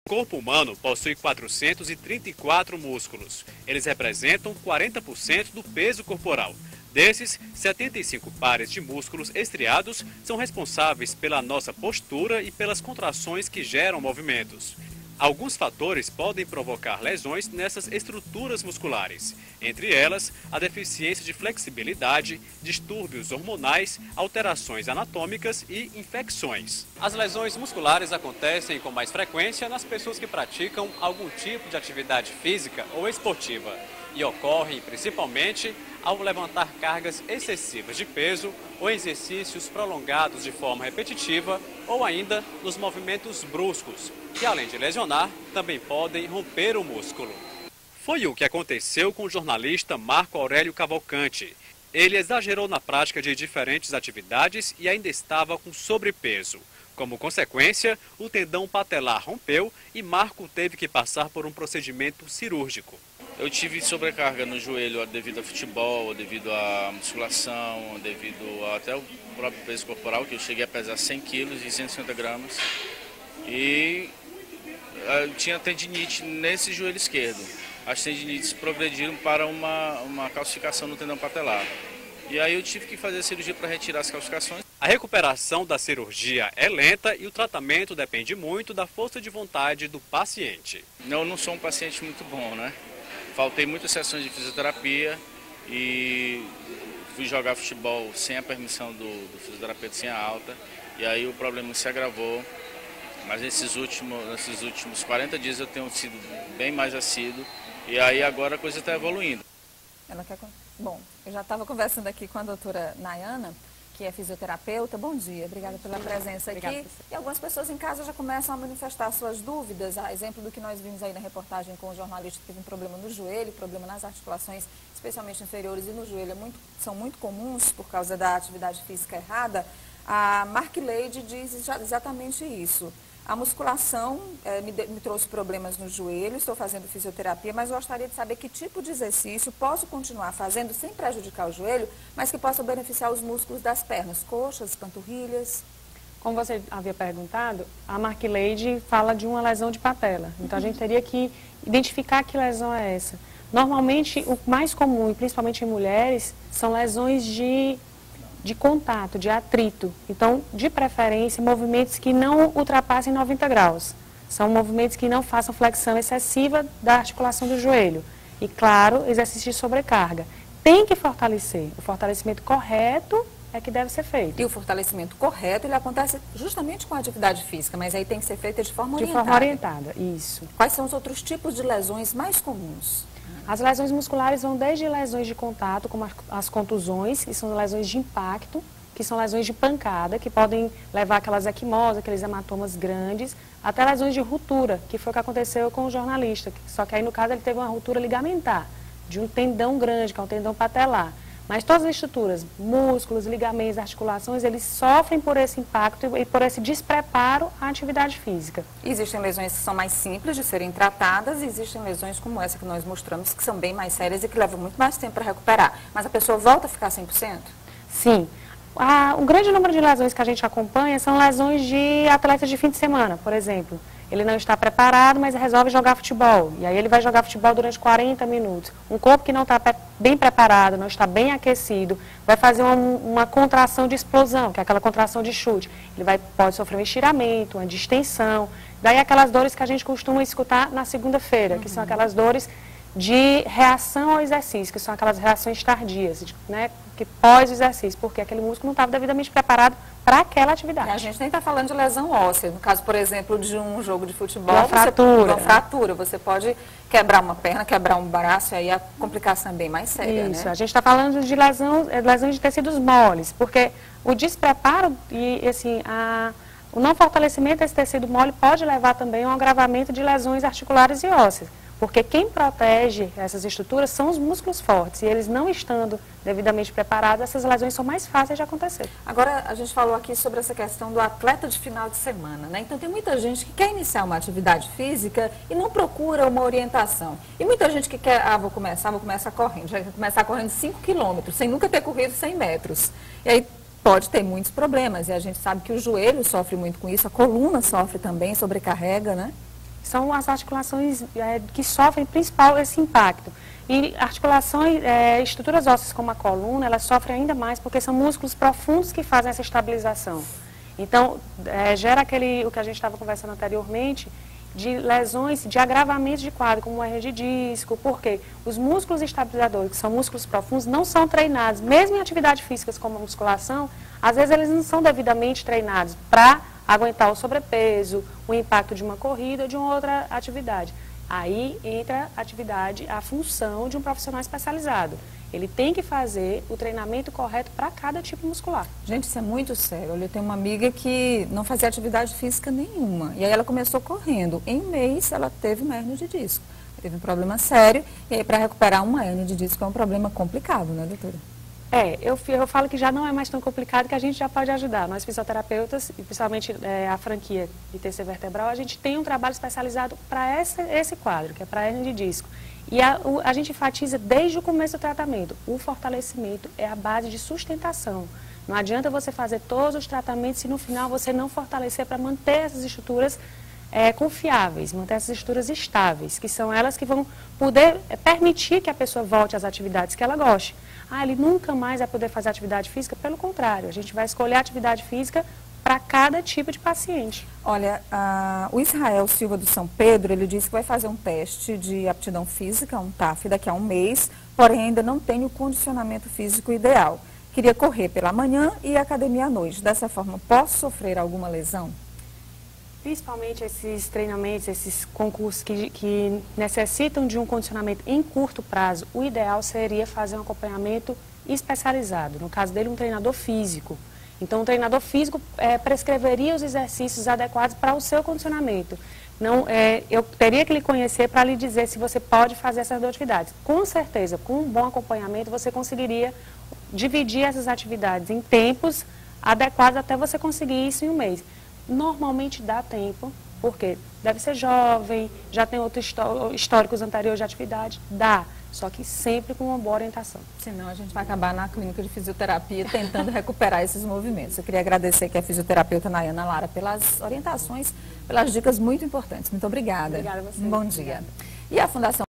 O corpo humano possui 434 músculos. Eles representam 40% do peso corporal. Desses, 75 pares de músculos estriados são responsáveis pela nossa postura e pelas contrações que geram movimentos. Alguns fatores podem provocar lesões nessas estruturas musculares, entre elas a deficiência de flexibilidade, distúrbios hormonais, alterações anatômicas e infecções. As lesões musculares acontecem com mais frequência nas pessoas que praticam algum tipo de atividade física ou esportiva e ocorrem principalmente ao levantar cargas excessivas de peso ou exercícios prolongados de forma repetitiva ou ainda nos movimentos bruscos, que além de lesionar, também podem romper o músculo. Foi o que aconteceu com o jornalista Marco Aurélio Cavalcante. Ele exagerou na prática de diferentes atividades e ainda estava com sobrepeso. Como consequência, o tendão patelar rompeu e Marco teve que passar por um procedimento cirúrgico. Eu tive sobrecarga no joelho devido ao futebol, devido à musculação, devido até o próprio peso corporal, que eu cheguei a pesar 100 quilos e 150 gramas. E eu tinha tendinite nesse joelho esquerdo. As tendinites progrediram para uma calcificação no tendão patelar. E aí eu tive que fazer a cirurgia para retirar as calcificações. A recuperação da cirurgia é lenta e o tratamento depende muito da força de vontade do paciente. Eu não sou um paciente muito bom, né? Faltei muitas sessões de fisioterapia e fui jogar futebol sem a permissão do fisioterapeuta, sem a alta. E aí o problema se agravou. Mas nesses últimos 40 dias eu tenho sido bem mais assíduo. E aí agora a coisa está evoluindo. Bom, eu já estava conversando aqui com a doutora Nayana, que é fisioterapeuta. Bom dia, obrigada pela presença aqui. E algumas pessoas em casa já começam a manifestar suas dúvidas, a exemplo do que nós vimos aí na reportagem com o jornalista que teve um problema no joelho, problema nas articulações, especialmente inferiores e no joelho, são muito comuns por causa da atividade física errada. A Marquileide diz exatamente isso. A musculação me trouxe problemas no joelho, estou fazendo fisioterapia, mas gostaria de saber que tipo de exercício posso continuar fazendo sem prejudicar o joelho, mas que possa beneficiar os músculos das pernas, coxas, panturrilhas. Como você havia perguntado, a Marquileide fala de uma lesão de patela. Então a gente teria que identificar que lesão é essa. Normalmente, o mais comum, e principalmente em mulheres, são lesões de contato, de atrito. Então, de preferência, movimentos que não ultrapassem 90 graus. São movimentos que não façam flexão excessiva da articulação do joelho. E, claro, exercício de sobrecarga. Tem que fortalecer. O fortalecimento correto é que deve ser feito. E o fortalecimento correto, ele acontece justamente com a atividade física, mas aí tem que ser feito de forma orientada. De forma orientada, isso. Quais são os outros tipos de lesões mais comuns? As lesões musculares vão desde lesões de contato, como as contusões, que são lesões de impacto, que são lesões de pancada, que podem levar aquelas equimoses, aqueles hematomas grandes, até lesões de ruptura, que foi o que aconteceu com o jornalista. Só que aí, no caso, ele teve uma ruptura ligamentar, de um tendão grande, que é o tendão patelar. Mas todas as estruturas, músculos, ligamentos, articulações, eles sofrem por esse impacto e por esse despreparo à atividade física. Existem lesões que são mais simples de serem tratadas, e existem lesões como essa que nós mostramos, que são bem mais sérias e que levam muito mais tempo para recuperar. Mas a pessoa volta a ficar 100%? Sim. Um grande número de lesões que a gente acompanha são lesões de atletas de fim de semana, por exemplo. Ele não está preparado, mas resolve jogar futebol. E aí ele vai jogar futebol durante 40 minutos. Um corpo que não está bem preparado, não está bem aquecido, vai fazer uma contração de explosão, que é aquela contração de chute. Ele pode sofrer um estiramento, uma distensão. Daí aquelas dores que a gente costuma escutar na segunda-feira, que são aquelas dores de reação ao exercício, que são aquelas reações tardias, né, que pós-exercício, porque aquele músculo não estava devidamente preparado para aquela atividade. A gente nem está falando de lesão óssea. No caso, por exemplo, de um jogo de futebol, uma fratura. Você pode quebrar uma perna, quebrar um braço, aí a complicação é bem mais séria, Isso, né? A gente está falando de lesão de tecidos moles, porque o despreparo e assim, o não fortalecimento desse tecido mole pode levar também a um agravamento de lesões articulares e ósseas. Porque quem protege essas estruturas são os músculos fortes. E eles não estando devidamente preparados, essas lesões são mais fáceis de acontecer. Agora, a gente falou aqui sobre essa questão do atleta de final de semana, né? Então, tem muita gente que quer iniciar uma atividade física e não procura uma orientação. E muita gente que quer, vou começar correndo. Já quer começar correndo 5 quilômetros, sem nunca ter corrido 100 metros. E aí pode ter muitos problemas. E a gente sabe que o joelho sofre muito com isso, a coluna sofre também, sobrecarrega, né? são as articulações que sofrem principal esse impacto. E articulações, estruturas ósseas como a coluna, elas sofrem ainda mais porque são músculos profundos que fazem essa estabilização. Então, gera o que a gente estava conversando anteriormente, de lesões, de agravamentos de quadro, como hernia de disco, porque os músculos estabilizadores, que são músculos profundos, não são treinados, mesmo em atividades físicas como a musculação, às vezes eles não são devidamente treinados para aguentar o sobrepeso, o impacto de uma corrida ou de uma outra atividade. Aí entra a função de um profissional especializado. Ele tem que fazer o treinamento correto para cada tipo muscular. Gente, isso é muito sério. Eu tenho uma amiga que não fazia atividade física nenhuma. E aí ela começou correndo. Em um mês, ela teve uma hérnia de disco. Teve um problema sério. E aí, para recuperar uma hérnia de disco é um problema complicado, né, doutora? Eu falo que já não é mais tão complicado, que a gente já pode ajudar. Nós fisioterapeutas, e principalmente a franquia de TC Vertebral, a gente tem um trabalho especializado para esse quadro, que é para a hérnia de disco. E a gente enfatiza desde o começo do tratamento. O fortalecimento é a base de sustentação. Não adianta você fazer todos os tratamentos se no final você não fortalecer para manter essas estruturas confiáveis, manter essas estruturas estáveis, que são elas que vão poder permitir que a pessoa volte às atividades que ela goste. Ele nunca mais vai poder fazer atividade física? Pelo contrário, a gente vai escolher a atividade física para cada tipo de paciente. Olha, o Israel Silva do São Pedro, ele disse que vai fazer um teste de aptidão física, um TAF, daqui a um mês, porém ainda não tem o condicionamento físico ideal. Queria correr pela manhã e academia à noite. Dessa forma, posso sofrer alguma lesão? Principalmente esses treinamentos, esses concursos que necessitam de um condicionamento em curto prazo, o ideal seria fazer um acompanhamento especializado. No caso dele, um treinador físico. Então, o treinador físico prescreveria os exercícios adequados para o seu condicionamento. Não, eu teria que lhe conhecer para lhe dizer se você pode fazer essas duas atividades. Com certeza, com um bom acompanhamento, você conseguiria dividir essas atividades em tempos adequados até você conseguir isso em um mês. Normalmente dá tempo, porque deve ser jovem, já tem outros históricos anteriores de atividade, dá, só que sempre com uma boa orientação. Senão a gente vai acabar na clínica de fisioterapia tentando recuperar esses movimentos. Eu queria agradecer aqui a fisioterapeuta Nayana Lara pelas orientações, pelas dicas muito importantes. Muito obrigada. Obrigada a você. Um bom dia. E a Fundação